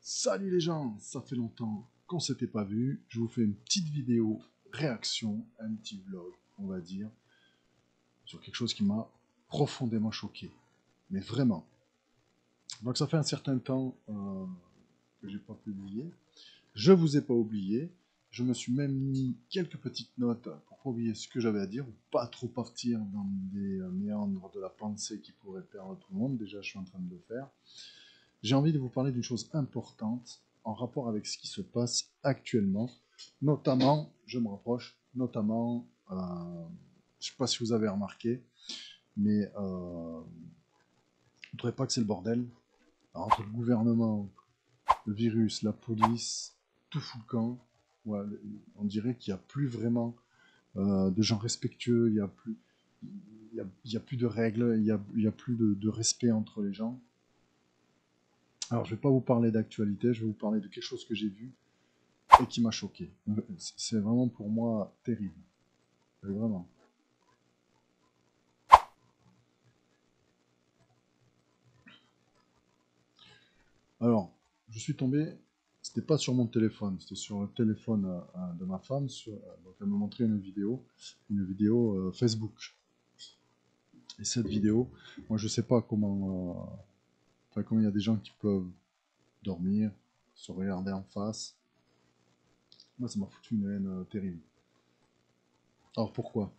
Salut les gens, ça fait longtemps qu'on s'était pas vu. Je vous fais une petite vidéo réaction, un petit vlog, on va dire, sur quelque chose qui m'a profondément choqué. Mais vraiment. Donc ça fait un certain temps que j'ai pas publié. Je vous ai pas oublié. Je me suis même mis quelques petites notes pour pas oublier ce que j'avais à dire, ou pas trop partir dans des méandres de la pensée qui pourraient perdre tout le monde. Déjà, je suis en train de le faire. J'ai envie de vous parler d'une chose importante en rapport avec ce qui se passe actuellement, notamment, je me rapproche, notamment, je ne sais pas si vous avez remarqué, mais vous ne trouvez pas que c'est le bordel? Alors, entre le gouvernement, le virus, la police, tout fout le camp. Ouais, on dirait qu'il n'y a plus vraiment de gens respectueux, il y a plus de règles, il y a plus de respect entre les gens. Alors, je ne vais pas vous parler d'actualité, je vais vous parler de quelque chose que j'ai vu et qui m'a choqué. C'est vraiment pour moi terrible. Vraiment. Alors, je suis tombé, c'était pas sur mon téléphone, c'était sur le téléphone de ma femme. Donc, elle m'a montré une vidéo Facebook. Et cette vidéo, moi je sais pas comment il y a des gens qui peuvent dormir, se regarder en face. Moi, ça m'a foutu une haine terrible. Alors pourquoi?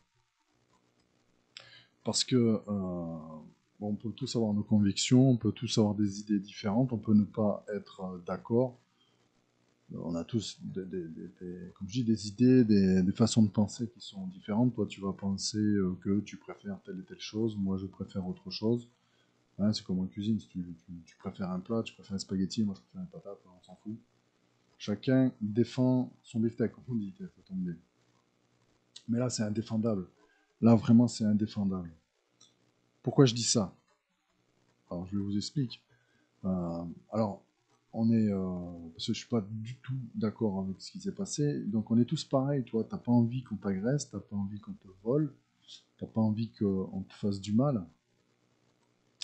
Parce que bon, on peut tous avoir nos convictions, on peut tous avoir des idées différentes, on peut ne pas être d'accord. On a tous, comme je dis, des idées, des façons de penser qui sont différentes. Toi, tu vas penser que tu préfères telle et telle chose, moi je préfère autre chose. Hein, c'est comme en cuisine, si tu préfères un plat, tu préfères un spaghetti, moi je préfère une patate, on s'en fout. Chacun défend son beefsteak, comme on dit, ça tombe bien. Mais là, c'est indéfendable. Là, vraiment, c'est indéfendable. Pourquoi je dis ça? Alors, je vous explique. Alors, on est. Parce que je suis pas du tout d'accord avec ce qui s'est passé. Donc, on est tous pareils, tu vois. T'as pas envie qu'on t'agresse, t'as pas envie qu'on te vole, t'as pas envie qu'on te fasse du mal.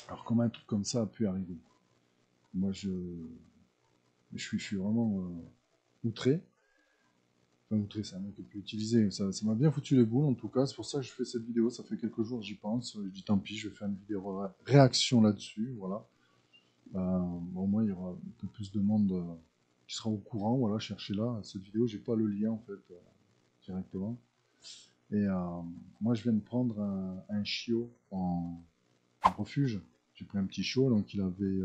Alors, comment un truc comme ça a pu arriver? Moi, je suis vraiment outré. Enfin, outré, c'est un mot que pu utiliser. Ça m'a bien foutu les boules, en tout cas. C'est pour ça que je fais cette vidéo. Ça fait quelques jours, j'y pense. Je dis tant pis, je vais faire une vidéo réaction là-dessus. Voilà. Au moins, il y aura un peu plus de monde qui sera au courant. Voilà, cherchez-la. Cette vidéo, j'ai pas le lien en fait directement. Et moi, je viens de prendre un chiot en refuge. J'ai pris un petit chiot, donc il avait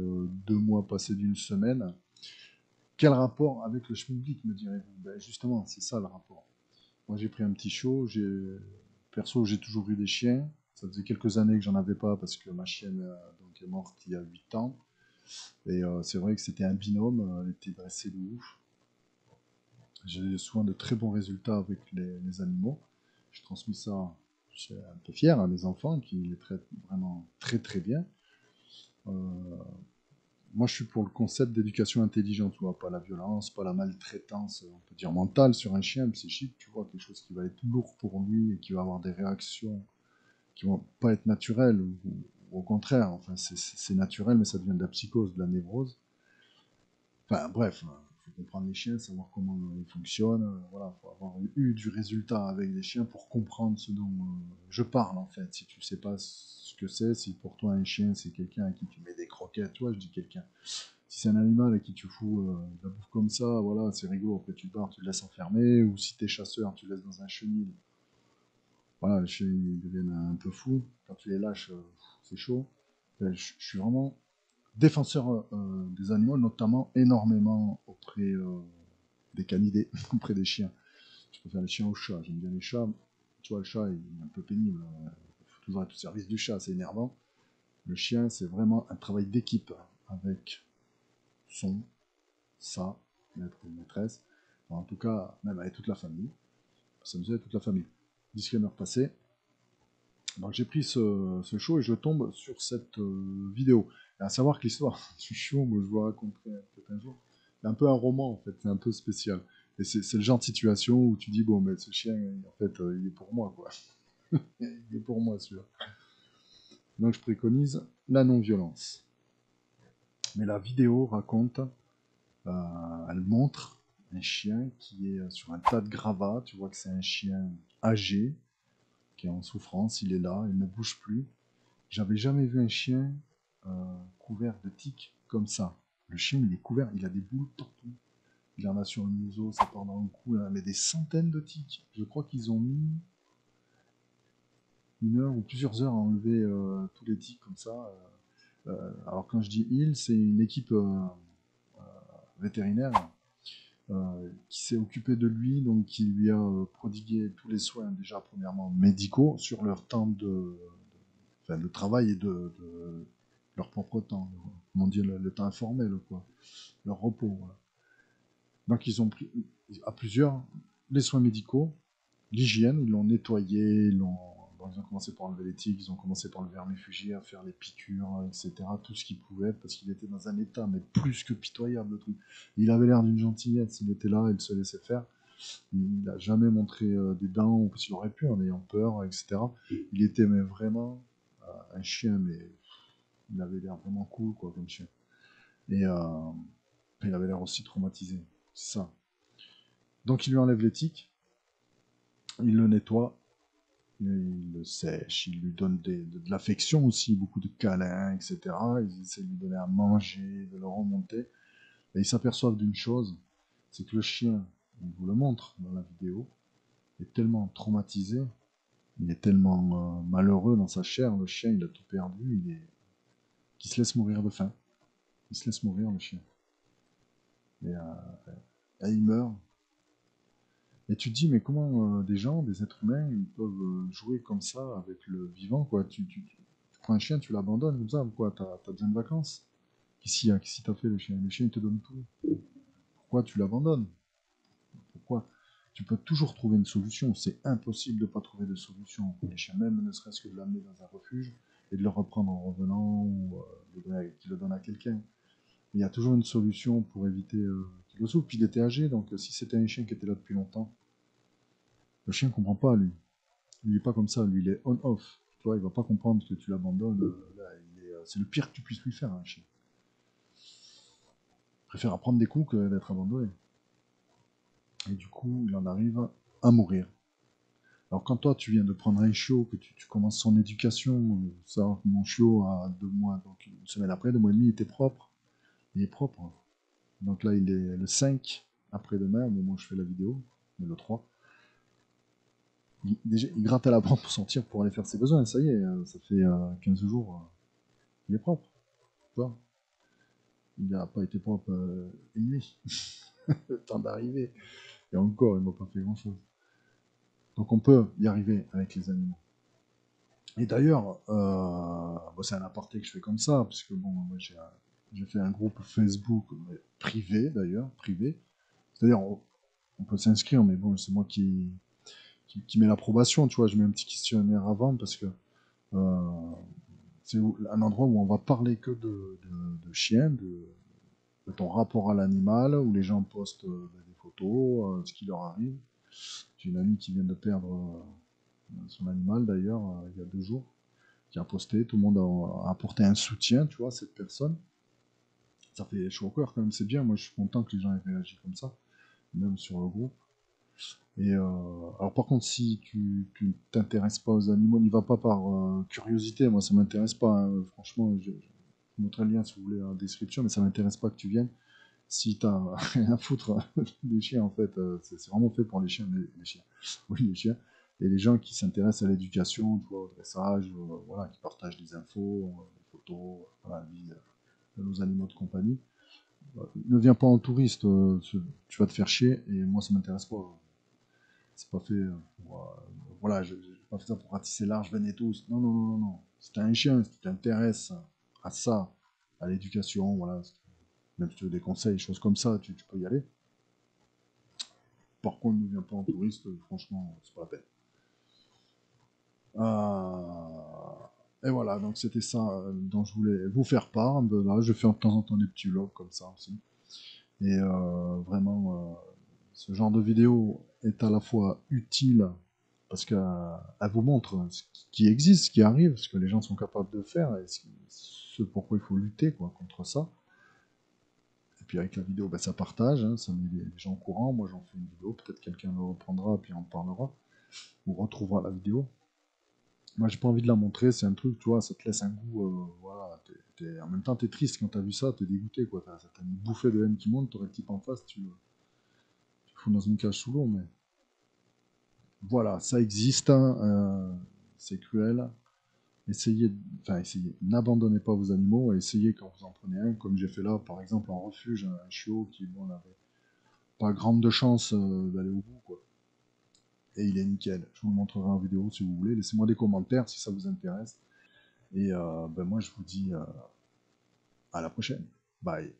2 mois passés d'une semaine. Quel rapport avec le schmilblick, me direz-vous? Ben justement, c'est ça le rapport. Moi, j'ai pris un petit chiot. Perso, j'ai toujours eu des chiens. Ça faisait quelques années que j'en avais pas parce que ma chienne donc, est morte il y a 8 ans. Et c'est vrai que c'était un binôme, elle était dressée de ouf. J'ai souvent de très bons résultats avec les animaux. J'ai transmis ça, je suis un peu fier à mes enfants qui les traitent vraiment très très bien. Euh, Moi je suis pour le concept d'éducation intelligente, tu vois, pas la violence, pas la maltraitance, on peut dire mentale sur un chien psychique, tu vois, quelque chose qui va être lourd pour lui et qui va avoir des réactions qui vont pas être naturelles, ou au contraire, enfin c'est naturel mais ça devient de la psychose, de la névrose. Enfin bref, il faut comprendre les chiens, savoir comment ils fonctionnent. Voilà, il faut avoir eu du résultat avec les chiens pour comprendre ce dont je parle en fait. Si tu sais pas ce que c'est, si pour toi un chien c'est quelqu'un à qui tu mets des croquettes, tu vois, je dis quelqu'un. Si c'est un animal à qui tu fous de la bouffe comme ça, voilà, c'est rigolo. Après tu pars, tu le laisses enfermer, ou si t'es chasseur, tu le laisses dans un chenil. Voilà, les chiens ils deviennent un peu fous. Quand tu les lâches, c'est chaud. Je suis vraiment défenseur des animaux, notamment énormément auprès des canidés, auprès des chiens. Je préfère les chiens aux chats, j'aime bien les chats. Tu vois, le chat, il est un peu pénible. Il faut toujours être au service du chat, c'est énervant. Le chien, c'est vraiment un travail d'équipe avec son, sa, maître ou maîtresse. Enfin, en tout cas, même avec toute la famille. Ça me avec toute la famille. Disclaimer passé. Donc j'ai pris ce show et je tombe sur cette vidéo. Et à savoir que l'histoire du show, moi je vous raconterai peut-être un jour, c'est un peu un roman en fait, c'est un peu spécial. Et c'est le genre de situation où tu dis, bon, mais ce chien, en fait, il est pour moi, quoi. Il est pour moi, celui-là. Donc je préconise la non-violence. Mais la vidéo raconte Elle montre un chien qui est sur un tas de gravats. Tu vois que c'est un chien âgé, qui est en souffrance. Il est là, il ne bouge plus. J'avais jamais vu un chien couvert de tiques comme ça. Le chien, il est couvert, il a des boules partout. Il en a sur le museau, ça part dans le cou, là, mais des centaines de tiques. Je crois qu'ils ont mis 1 heure ou plusieurs heures à enlever tous les tiques comme ça. Alors quand je dis il, c'est une équipe vétérinaire qui s'est occupée de lui, donc qui lui a prodigué tous les soins déjà premièrement médicaux sur leur temps de travail et de leur propre temps, comment dire, le temps informel, quoi, leur repos. Voilà. Donc ils ont pris à plusieurs les soins médicaux, l'hygiène, ils l'ont nettoyé, ils ont commencé par enlever les tiques, ils ont commencé par le vermifuger, à faire les piqûres, etc. Tout ce qu'ils pouvaient, parce qu'il était dans un état, mais plus que pitoyable, le truc. Il avait l'air d'une gentillesse, il était là, il se laissait faire. Il n'a jamais montré des dents, parce qu'il aurait pu, en ayant peur, etc. Il était mais vraiment un chien, mais il avait l'air vraiment cool, quoi, comme chien. Et il avait l'air aussi traumatisé. C'est ça. Donc il lui enlève les tiques, il le nettoie, il le sèche, il lui donne de l'affection aussi, beaucoup de câlins, etc. Ils essaient de lui donner à manger, de le remonter. Et ils s'aperçoivent d'une chose, c'est que le chien, il vous le montre dans la vidéo, est tellement traumatisé, il est tellement malheureux dans sa chair, le chien, il a tout perdu, qu'il se laisse mourir de faim. Il se laisse mourir, le chien. Et, il meurt. Et tu te dis, mais comment des gens, des êtres humains, ils peuvent jouer comme ça avec le vivant, quoi. Tu prends un chien, tu l'abandonnes comme ça, quoi. T'as besoin de vacances. Qu'est-ce qu'il t'a fait, le chien? Le chien, il te donne tout. Pourquoi tu l'abandonnes? Pourquoi? Tu peux toujours trouver une solution. C'est impossible de ne pas trouver de solution. Les chiens, même ne serait-ce que de l'amener dans un refuge et de le reprendre en revenant ou qu'il le donne à quelqu'un. Il y a toujours une solution pour éviter qu'il le souffre. Puis il était âgé, donc si c'était un chien qui était là depuis longtemps, le chien comprend pas, lui. Lui, il est pas comme ça. Lui, il est on-off. Tu vois, il va pas comprendre que tu l'abandonnes. Là, c'est le pire que tu puisses lui faire, un chien. Il préfère apprendre des coups que d'être abandonné. Et du coup, il en arrive à mourir. Alors quand toi tu viens de prendre un chiot, que tu commences son éducation, ça, mon chiot a 2 mois, donc une semaine après, 2 mois et demi, il était propre. Il est propre. Donc là il est le 5 après-demain, au moment où je fais la vidéo, mais le 3. Déjà, il gratte à la porte pour sortir, pour aller faire ses besoins, ça y est, ça fait 15 jours, il est propre. Tu vois, il n'a pas été propre une nuit, le temps d'arriver. Et encore, il m'a pas fait grand-chose. Donc on peut y arriver avec les animaux. Et d'ailleurs, bon, c'est un aparté que je fais comme ça, parce que bon, moi j'ai fait un groupe Facebook privé d'ailleurs, privé. C'est-à-dire, on peut s'inscrire, mais bon, c'est moi qui mets l'approbation, tu vois. Je mets un petit questionnaire avant parce que euh, c'est un endroit où on va parler que de chiens, de ton rapport à l'animal, où les gens postent des photos, ce qui leur arrive. J'ai une amie qui vient de perdre son animal d'ailleurs il y a 2 jours, qui a posté, tout le monde a apporté un soutien, tu vois, à cette personne. Ça fait chaud au cœur quand même, c'est bien, moi je suis content que les gens aient réagi comme ça, même sur le groupe. Et alors par contre, si tu t'intéresses pas aux animaux, n'y va pas par curiosité, moi ça m'intéresse pas, hein. Franchement, je vous mettrai le lien si vous voulez en description, mais ça m'intéresse pas que tu viennes. Si t'as rien à foutre des chiens, en fait, c'est vraiment fait pour les chiens, les chiens. Oui, les chiens. Et les gens qui s'intéressent à l'éducation, tu vois, au dressage, voilà, qui partagent des infos, des photos, voilà, la vie de nos animaux de compagnie. Ne viens pas en touriste, tu vas te faire chier, et moi ça m'intéresse pas. C'est pas fait voilà, j'ai pas fait ça pour ratisser large, venez tous. Non, non, non, non, non. Si t'as un chien, si tu t'intéresses à ça, à l'éducation, voilà, même si tu veux des conseils, choses comme ça, tu peux y aller. Par contre, ne viens pas en touriste, franchement, c'est pas la peine. Et voilà, donc c'était ça dont je voulais vous faire part. Là, je fais de temps en temps des petits vlogs comme ça aussi. Et vraiment, ce genre de vidéo est à la fois utile parce qu'elle vous montre ce qui existe, ce qui arrive, ce que les gens sont capables de faire et ce pourquoi il faut lutter quoi, contre ça. Et puis avec la vidéo, bah, ça partage, hein, ça met les gens au courant. Moi, j'en fais une vidéo, peut-être quelqu'un le reprendra, puis en parlera, ou retrouvera la vidéo. Moi, j'ai pas envie de la montrer, c'est un truc, tu vois, ça te laisse un goût, voilà. En même temps, t'es triste quand t'as vu ça, t'es dégoûté, quoi. T'as une bouffée de haine qui monte, t'aurais le type en face, tu le fous dans une cage sous l'eau, mais voilà, ça existe, hein, c'est cruel. Essayez, enfin, essayez, n'abandonnez pas vos animaux, et essayez quand vous en prenez un, comme j'ai fait là, par exemple, en refuge, un chiot qui, bon, n'avait pas grande de chance d'aller au bout, quoi. Et il est nickel. Je vous le montrerai en vidéo si vous voulez. Laissez-moi des commentaires si ça vous intéresse. Et ben moi, je vous dis à la prochaine. Bye.